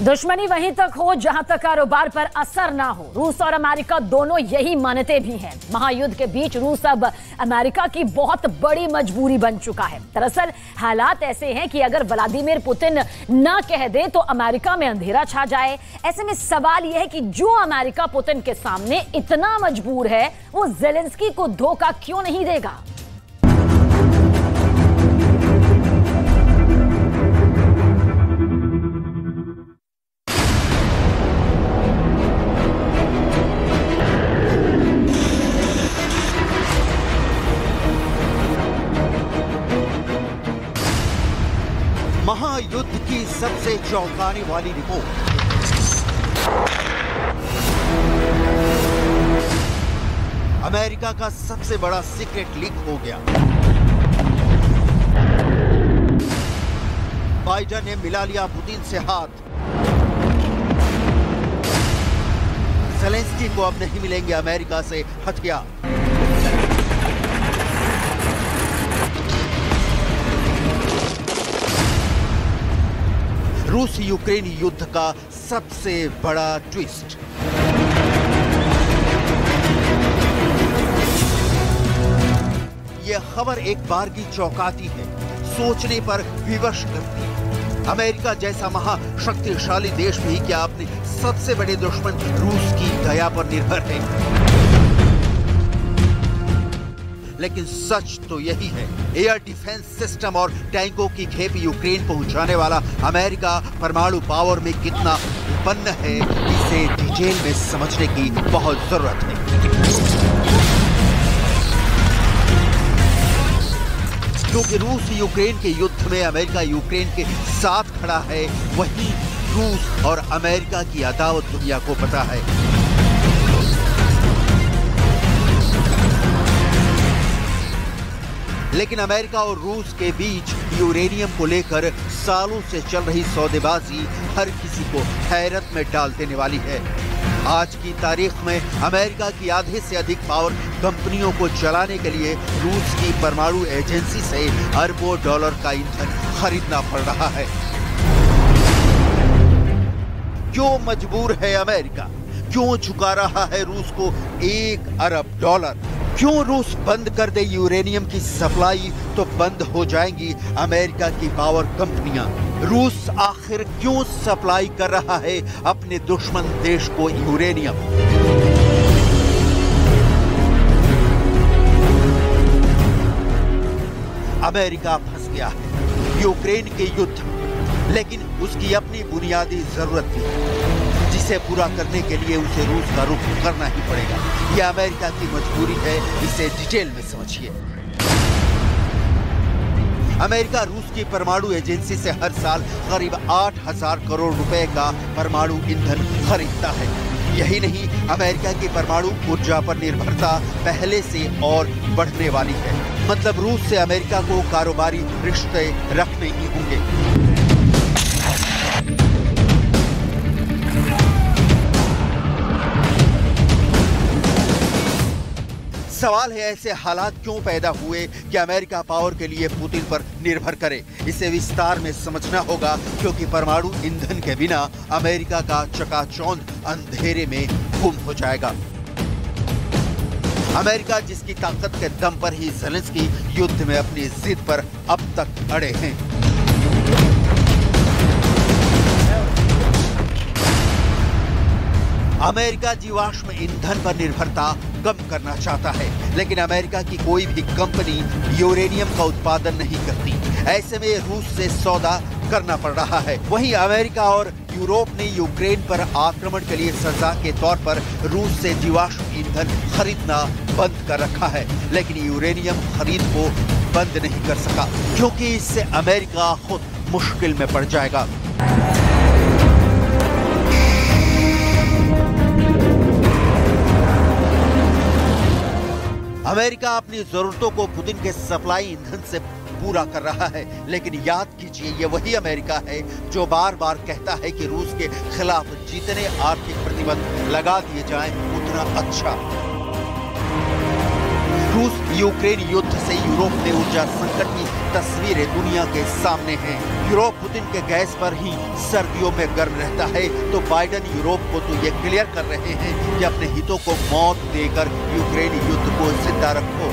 दुश्मनी वहीं तक हो जहां तक कारोबार पर असर ना हो। रूस और अमेरिका दोनों यही मानते भी हैं। महायुद्ध के बीच रूस अब अमेरिका की बहुत बड़ी मजबूरी बन चुका है। दरअसल हालात ऐसे हैं कि अगर व्लादिमीर पुतिन ना कह दे तो अमेरिका में अंधेरा छा जाए। ऐसे में सवाल यह है कि जो अमेरिका पुतिन के सामने इतना मजबूर है, वो ज़ेलेंस्की को धोखा क्यों नहीं देगा। महायुद्ध की सबसे चौंकाने वाली रिपोर्ट। अमेरिका का सबसे बड़ा सीक्रेट लीक हो गया। बाइडेन ने मिला लिया पुतिन से हाथ। ज़ेलेंस्की को अब नहीं मिलेंगे अमेरिका से हथियार। रूस यूक्रेन युद्ध का सबसे बड़ा ट्विस्ट। यह खबर एक बार की चौंकाती है, सोचने पर विवश करती है। अमेरिका जैसा महाशक्तिशाली भी देश भी क्या अपने सबसे बड़े दुश्मन रूस की दया पर निर्भर है। लेकिन सच तो यही है, एयर डिफेंस सिस्टम और टैंकों की खेप यूक्रेन पहुंचाने वाला अमेरिका परमाणु पावर में कितना विपन्न है, इसे डिटेल में समझने की बहुत जरूरत है। क्योंकि रूस यूक्रेन के युद्ध में अमेरिका यूक्रेन के साथ खड़ा है, वहीं रूस और अमेरिका की अदावत दुनिया को पता है। लेकिन अमेरिका और रूस के बीच यूरेनियम को लेकर सालों से चल रही सौदेबाजी हर किसी को हैरत में डाल देने वाली है। आज की तारीख में अमेरिका की आधे से अधिक पावर कंपनियों को चलाने के लिए रूस की परमाणु एजेंसी से अरबों डॉलर का ईंधन खरीदना पड़ रहा है। क्यों मजबूर है अमेरिका? क्यों झुका रहा है रूस को $1 अरब? क्यों रूस बंद कर दे यूरेनियम की सप्लाई तो बंद हो जाएंगी अमेरिका की पावर कंपनियां? रूस आखिर क्यों सप्लाई कर रहा है अपने दुश्मन देश को यूरेनियम? अमेरिका फंस गया है यूक्रेन के युद्ध, लेकिन उसकी अपनी बुनियादी जरूरत थी जिसे पूरा करने के लिए उसे रूस का रुख करना ही पड़ेगा। यह अमेरिका की मजबूरी है, इसे डिटेल में समझिए। अमेरिका रूस की परमाणु एजेंसी से हर साल करीब 8,000 करोड़ रुपए का परमाणु ईंधन खरीदता है। यही नहीं, अमेरिका की परमाणु ऊर्जा पर निर्भरता पहले से और बढ़ने वाली है। मतलब रूस से अमेरिका को कारोबारी रिश्ते रखने ही होंगे। सवाल है, ऐसे हालात क्यों पैदा हुए कि अमेरिका पावर के लिए पुतिन पर निर्भर करे? इसे विस्तार में समझना होगा, क्योंकि परमाणु ईंधन के बिना अमेरिका का चकाचौंध अंधेरे में गुम हो जाएगा। अमेरिका जिसकी ताकत के दम पर ही ज़ेलेंस्की युद्ध में अपनी जिद पर अब तक अड़े हैं। अमेरिका जीवाश्म ईंधन पर निर्भरता कम करना चाहता है, लेकिन अमेरिका की कोई भी कंपनी यूरेनियम का उत्पादन नहीं करती। ऐसे में रूस से सौदा करना पड़ रहा है। वहीं अमेरिका और यूरोप ने यूक्रेन पर आक्रमण के लिए सजा के तौर पर रूस से जीवाश्म ईंधन खरीदना बंद कर रखा है, लेकिन यूरेनियम खरीद को बंद नहीं कर सका, क्योंकि इससे अमेरिका खुद मुश्किल में पड़ जाएगा। अमेरिका अपनी जरूरतों को पुतिन के सप्लाई ईंधन से पूरा कर रहा है, लेकिन याद कीजिए, ये वही अमेरिका है जो बार बार कहता है कि रूस के खिलाफ जितने आर्थिक प्रतिबंध लगा दिए जाएं उतना अच्छा। रूस यूक्रेन युद्ध से यूरोप में ऊर्जा संकट की तस्वीरें दुनिया के सामने हैं। यूरोप पुतिन के गैस पर ही सर्दियों में गर्म रहता है, तो बाइडेन यूरोप को तो ये क्लियर कर रहे हैं कि अपने हितों को मौत देकर यूक्रेन युद्ध को जिंदा रखो।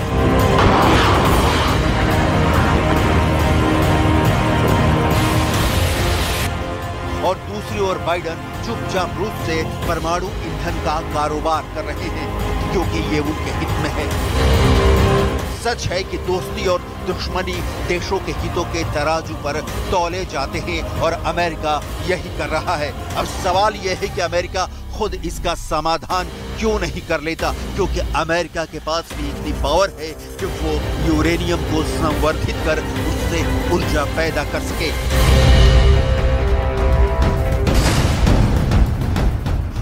और दूसरी ओर बाइडेन चुपचाप रूस से परमाणु ईंधन का कारोबार कर रहे हैं, क्योंकि ये उनके हित में है। सच है कि दोस्ती और दुश्मनी देशों के हितों के तराजू पर तौले जाते हैं और अमेरिका यही कर रहा है। अब सवाल यह है कि अमेरिका खुद इसका समाधान क्यों नहीं कर लेता, क्योंकि अमेरिका के पास भी इतनी पावर है कि वो यूरेनियम को संवर्धित कर उससे ऊर्जा पैदा कर सके।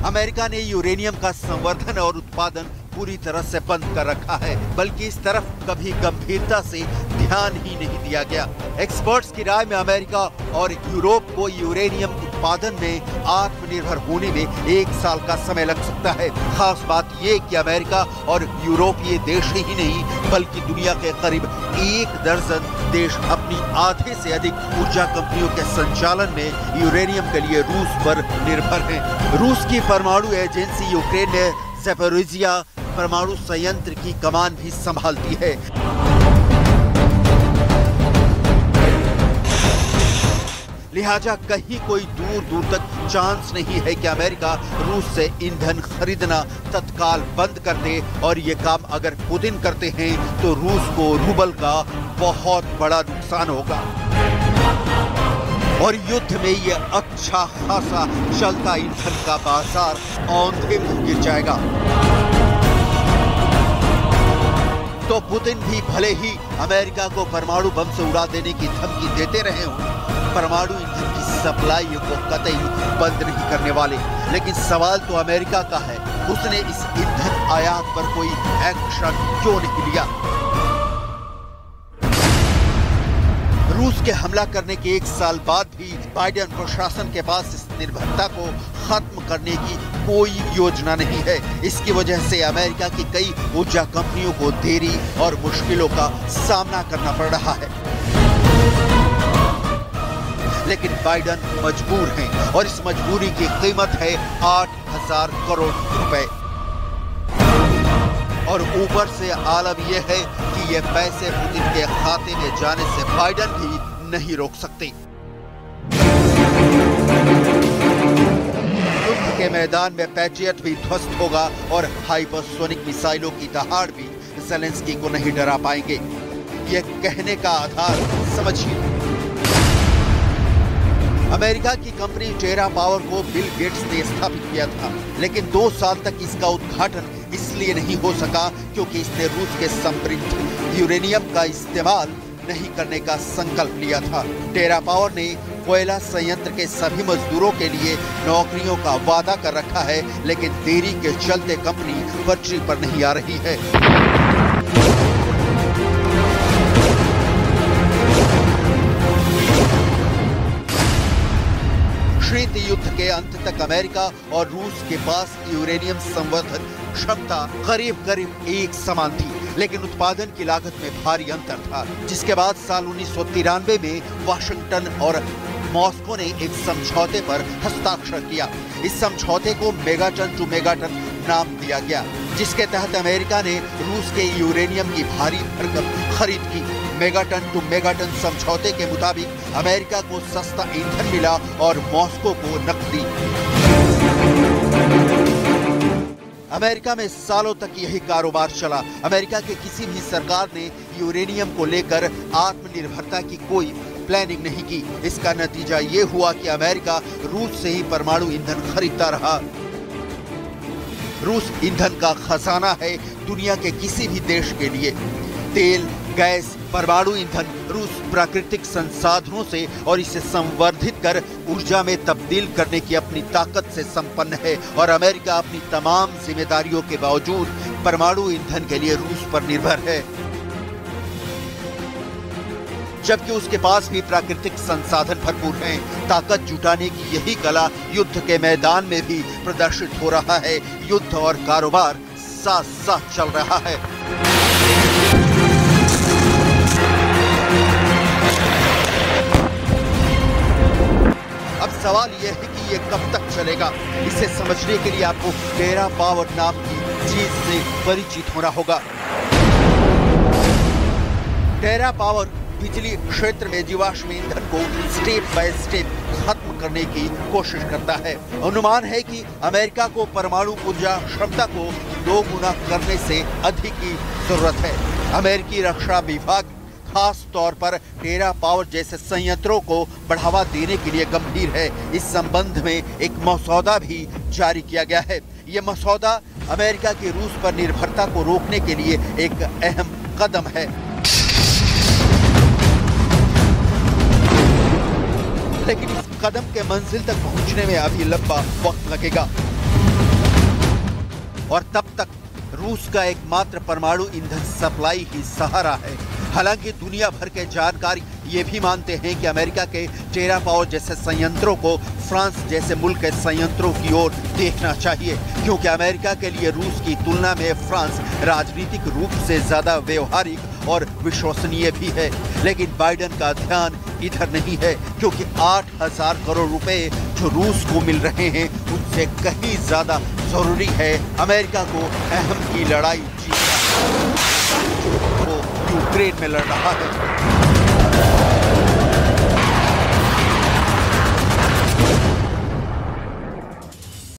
अमेरिका ने यूरेनियम का संवर्धन और उत्पादन पूरी तरह से बंद कर रखा है, बल्कि इस तरफ कभी गंभीरता से ध्यान ही नहीं दिया गया। एक्सपर्ट्स की राय में अमेरिका और यूरोप को यूरेनियम उत्पादन में आत्मनिर्भर होने में 1 साल का समय लग सकता है। खास बात ये कि अमेरिका और यूरोपीय देश ही नहीं, बल्कि दुनिया के करीब 1 दर्जन देश अपनी आधे से अधिक ऊर्जा कंपनियों के संचालन में यूरेनियम के लिए रूस पर निर्भर हैं। रूस की परमाणु एजेंसी यूक्रेन में ज़ैपोरिज़िया परमाणु संयंत्र की कमान भी संभालती है। लिहाजा कहीं कोई दूर दूर तक चांस नहीं है कि अमेरिका रूस से ईंधन खरीदना तत्काल बंद कर दे, और ये काम अगर पुतिन करते हैं तो रूस को रूबल का बहुत बड़ा नुकसान होगा और युद्ध में ये अच्छा खासा चलता ईंधन का बाजार औंधे मुंह गिर जाएगा। तो पुतिन भी भले ही अमेरिका को परमाणु बम से उड़ा देने की धमकी देते रहे हों, परमाणु ईंधन की सप्लाई को कतई बंद नहीं करने वाले। लेकिन सवाल तो अमेरिका का है, उसने इस ईंधन आयात पर कोई एक्शन क्यों नहीं लिया? रूस के हमला करने के 1 साल बाद भी बाइडेन प्रशासन के पास इस निर्भरता को खत्म करने की कोई योजना नहीं है। इसकी वजह से अमेरिका की कई ऊर्जा कंपनियों को देरी और मुश्किलों का सामना करना पड़ रहा है। लेकिन बाइडेन मजबूर हैं और इस मजबूरी की कीमत है 8,000 करोड़ रुपए। और ऊपर से आलम यह है कि ये पैसे पुतिन के खाते में जाने से बाइडेन भी नहीं रोक सकते। युद्ध के मैदान में पैट्रियट भी ध्वस्त होगा और हाइपरसोनिक मिसाइलों की दहाड़ भी ज़ेलेंस्की को नहीं डरा पाएंगे। ये कहने का आधार समझिए। अमेरिका की कंपनी टेरा पावर को बिल गेट्स ने स्थापित किया था, लेकिन 2 साल तक इसका उद्घाटन इसलिए नहीं हो सका क्योंकि इसने रूस के समृद्ध यूरेनियम का इस्तेमाल नहीं करने का संकल्प लिया था। टेरा पावर ने कोयला संयंत्र के सभी मजदूरों के लिए नौकरियों का वादा कर रखा है, लेकिन देरी के चलते कंपनी पटरी पर नहीं आ रही है। शीत युद्ध के अंत तक अमेरिका और रूस के पास यूरेनियम संवर्धन क्षमता करीब करीब एक समान थी, लेकिन उत्पादन की लागत में भारी अंतर था। जिसके बाद साल 1993 में वाशिंगटन और मॉस्को ने एक समझौते पर हस्ताक्षर किया। इस समझौते को मेगाटन टू मेगाटन नाम दिया गया, जिसके तहत अमेरिका ने रूस के यूरेनियम की भारी भरकम खरीद की। मेगाटन टू मेगाटन समझौते के मुताबिक अमेरिका को सस्ता ईंधन मिला और मॉस्को को नकदी। अमेरिका में सालों तक यही कारोबार चला। अमेरिका के किसी भी सरकार ने यूरेनियम को लेकर आत्मनिर्भरता की कोई प्लानिंग नहीं की। इसका नतीजा ये हुआ कि अमेरिका रूस से ही परमाणु ईंधन खरीदता रहा। रूस ईंधन का खजाना है दुनिया के किसी भी देश के लिए। तेल, गैस, परमाणु ईंधन रूस प्राकृतिक संसाधनों से और इसे संवर्धित कर ऊर्जा में तब्दील करने की अपनी ताकत से संपन्न है, और अमेरिका अपनी तमाम जिम्मेदारियों के बावजूद परमाणु ईंधन के लिए रूस पर निर्भर है, जबकि उसके पास भी प्राकृतिक संसाधन भरपूर हैं। ताकत जुटाने की यही कला युद्ध के मैदान में भी प्रदर्शित हो रहा है। युद्ध और कारोबार साथ साथ चल रहा है। सवाल यह है कि ये कब तक चलेगा। इसे समझने के लिए आपको टेरा पावर नाम की चीज से परिचित होना होगा। टेरा पावर बिजली क्षेत्र में जीवाश्म ईंधन को स्टेप बाय स्टेप खत्म करने की कोशिश करता है। अनुमान है कि अमेरिका को परमाणु ऊर्जा क्षमता को 2 गुना करने से अधिक की जरूरत है। अमेरिकी रक्षा विभाग खास तौर पर टेरा पावर जैसे संयंत्रों को बढ़ावा देने के लिए गंभीर है। इस संबंध में एक मसौदा भी जारी किया गया है। ये मसौदा अमेरिका की रूस पर निर्भरता को रोकने के लिए एक अहम कदम है। लेकिन इस कदम के मंजिल तक पहुंचने में अभी लंबा वक्त लगेगा और तब तक रूस का एकमात्र परमाणु ईंधन सप्लाई ही सहारा है। हालांकि दुनिया भर के जानकार ये भी मानते हैं कि अमेरिका के टेरा पावर जैसे संयंत्रों को फ्रांस जैसे मुल्क के संयंत्रों की ओर देखना चाहिए, क्योंकि अमेरिका के लिए रूस की तुलना में फ्रांस राजनीतिक रूप से ज्यादा व्यवहारिक और विश्वसनीय भी है। लेकिन बाइडेन का ध्यान इधर नहीं है, क्योंकि 8,000 करोड़ रुपए जो रूस को मिल रहे हैं उनसे कहीं ज्यादा जरूरी है अमेरिका को अहम की लड़ाई जीतना, वो यूक्रेन में लड़ रहा है।